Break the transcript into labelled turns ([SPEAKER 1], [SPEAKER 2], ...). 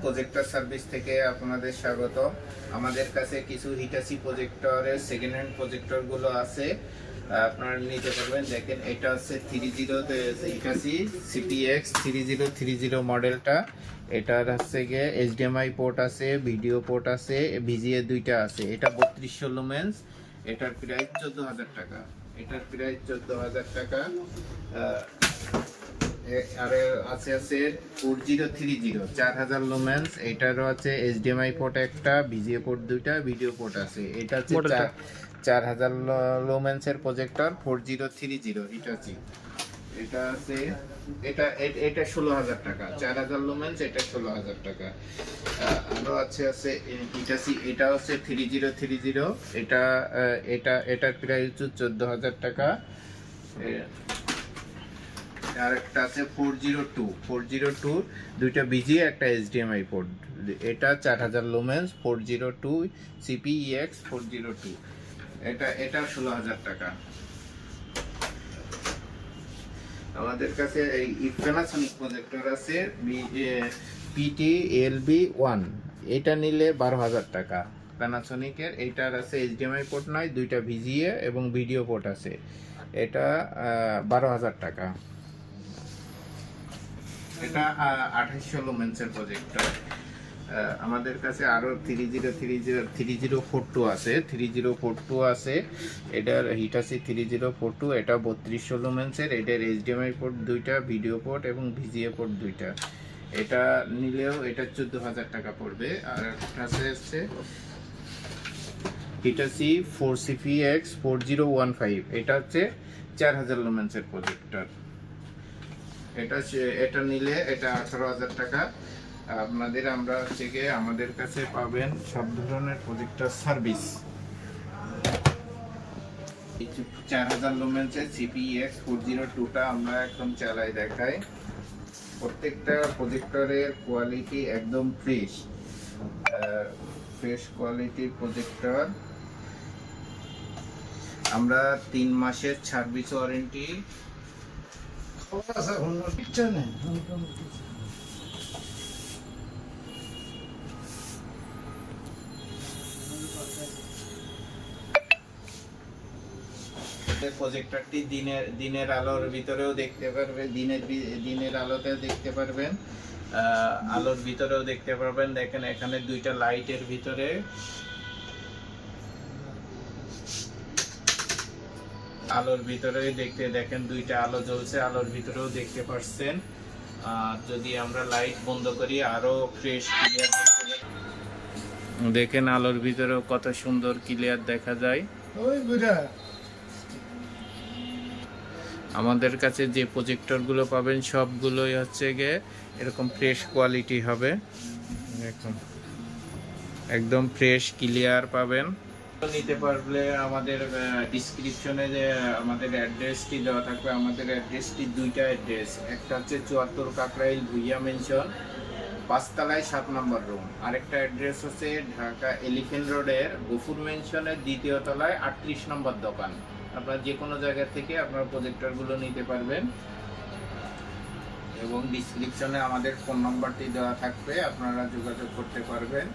[SPEAKER 1] Projector service থেকে আপনাদের স্বাগত। আমাদের কাছে কিছু হিটাচি প্রজেক্টরের সেকেন্ড হ্যান্ড প্রজেক্টরগুলো আছে, আপনারা নিতে পারবেন। দেখেন, এটা হচ্ছে 30 হিটাচি সিপিএক্স 3030 মডেলটা। এটার হচ্ছে গিয়ে এইচডিএমআই পোর্ট আছে, ভিডিও পোর্ট আছে, ভিজিএ দুইটা আছে। এটা 3200 লুমেন্স। এটার প্রাইস 14,000 টাকা। এটার প্রাইস 14,000 টাকা। আর আছে 4030 4000 লুমেন্স। এটারও আছে এইচডিএমআই পোর্ট একটা, ভিজিএ পোর্ট দুইটা, ভিডিও পোর্ট আছে। এটা হচ্ছে 4000 লুমেন্সের প্রজেক্টর 4030 হিটাচি। এটা আছে এটা 16,000 টাকা। 4000 লুমেন্স, এটা 16,000 টাকা। আরো আছে হিটাচি, এটা হচ্ছে 3030। এটার প্রাইস 14,000 টাকা। আর একটা আছে 402 দুইটা ভিজিএ একটা এইচডিএমআই পোর্ট। এটা 4000 লুমেন্স 402 সিপিএক্স 402। এটা 16,000 টাকা। আমাদের কাছে এই প্যানাসোনিক প্রজেক্টর আছে PTLB1। এটা নিলে 12,000 টাকা প্যানাসোনিকের। এইটার আছে এইচডিএমআই পোর্ট নাই, দুইটা ভিজিএ এবং ভিডিও পোর্ট আছে। এটা 12,000 টাকা। এটা 2800 লুমেন্সের প্রজেক্টর। আমাদের কাছে আরো 3042 আছে। 3042 আছে। এটার হিটাচি 3042। এটা 3200 লুমেন্সের। এটার এইচডিএমআই পোর্ট দুইটা, ভিডিও পোর্ট এবং ভিজিএ পোর্ট দুইটা। এটা নিলেও এটা 14,000 টাকা পড়বে। আর একটা আছে হিটাচি 4CPX 4015। এটা হচ্ছে 4000 লুমেন্সের প্রজেক্টর। এটা নিলে এটা 18,000 টাকা। আমাদের কাছে পাবেন সব ধরনের প্রজেক্টর সার্ভিস। 4000 লুমেন্সের সিপিএক্স 402টা আমরা এখন চালাই দেখাই। প্রত্যেকটা প্রজেক্টরের কোয়ালিটি একদম ফ্রেশ কোয়ালিটির প্রজেক্টর। আমরা 3 মাসের সার্ভিস ওয়ারেন্টি। প্রজেক্টরটি দিনের আলোর ভিতরেও দেখতে পারবেন, দিনের আলোতেও দেখতে পারবেন, আলোর ভিতরেও দেখতে পারবেন। দেখেন, এখানে দুইটা লাইটের ভিতরে আলোর ভিতরে দেখেন দুইটা আলো জ্বলছে, আলোর ভিতরেও দেখতে পাচ্ছেন। যদি আমরা লাইট বন্ধ করি আরো ফ্রেশ ক্লিয়ার দেখেন, আলোর ভিতরেও কত সুন্দর ক্লিয়ার দেখা যায়। আমাদের কাছে যে প্রজেক্টরগুলো পাবেন সবগুলোই হচ্ছে গিয়ে এরকম ফ্রেশ কোয়ালিটি হবে। একদম ফ্রেশ ক্লিয়ার পাবেন। নিতে পারলে আমাদের ডিসক্রিপশনে যে আমাদের অ্যাড্রেসটি দেওয়া থাকবে। আমাদের অ্যাড্রেসটি দুইটা অ্যাড্রেস। একটা হচ্ছে 74 কাকরাইল ভুইয়া মেনশন 5 তলায় 7 নম্বর রুম। আরেকটা অ্যাড্রেস হচ্ছে ঢাকা এলিফেন্ট রোডের গফুর মেনশনের 2য় তলায় 38 নম্বর দোকান। আপনারা যে কোনো জায়গা থেকে আপনারা প্রজেক্টরগুলো নিতে পারবেন এবং ডিসক্রিপশনে আমাদের ফোন নাম্বারটি দেওয়া থাকবে, আপনারা যোগাযোগ করতে পারবেন।